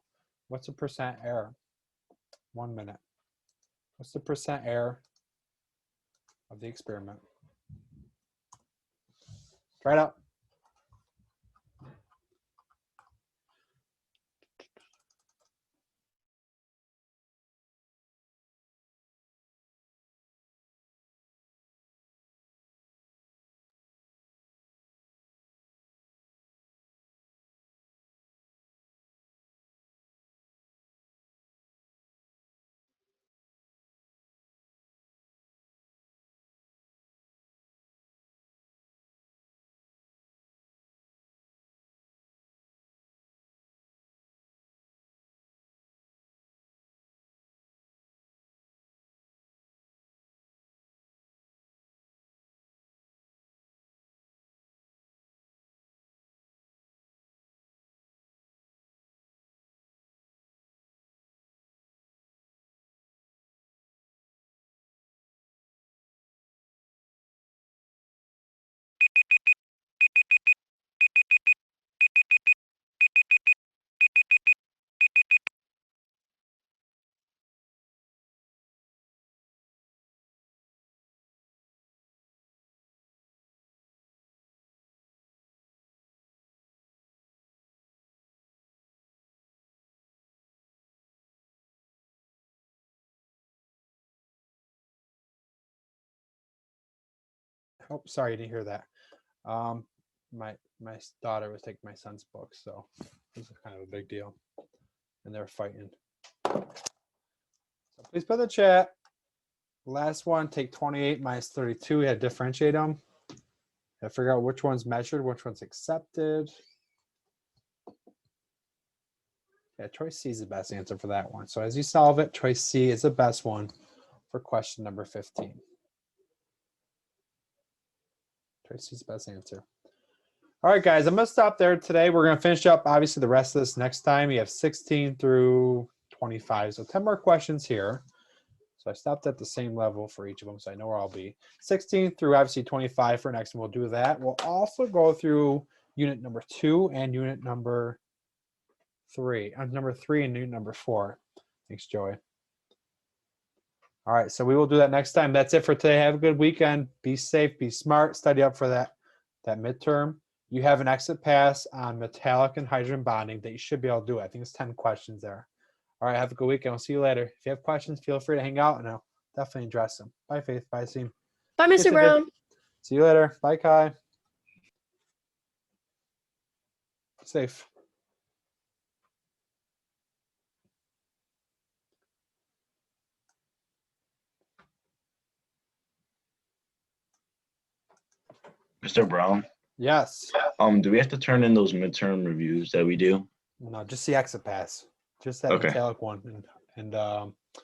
What's the percent error? 1 minute. What's the percent error of the experiment? Try it out. Oh, sorry, you didn't hear that. My daughter was taking my son's book, so this is kind of a big deal. And they're fighting. So please put in the chat. Last one, take 28 minus 32. We had to differentiate them. Got to figure out which one's measured, which one's accepted. Yeah, choice C is the best answer for that one. So as you solve it, choice C is the best one for question number 15. Choice C is the best answer. All right, guys, I'm going to stop there today. We're going to finish up, obviously, the rest of this next time. You have 16 through 25, so 10 more questions here. So I stopped at the same level for each of them, so I know where I'll be. 16 through, obviously, 25 for next, and we'll do that. We'll also go through unit number 2 and unit number 3. Number 3 and unit number 4. Thanks, Joey. All right, so we will do that next time. That's it for today. Have a good weekend. Be safe, be smart, study up for that midterm. You have an exit pass on metallic and hydrogen bonding that you should be able to do. I think it's 10 questions there. All right, have a good weekend. I'll see you later. If you have questions, feel free to hang out, and I'll definitely address them. Bye, Faith. Bye, Seem. Bye, Mr. Brown. See you later. Bye, Kai. safe. Mr. Brown, Yes. do we have to turn in those midterm reviews that we do? No, just the exit pass. Just that Okay. metallic one and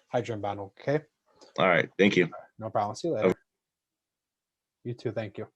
hydrant bottle. Okay. All right. Thank you. No problem. See you later. You too. Thank you.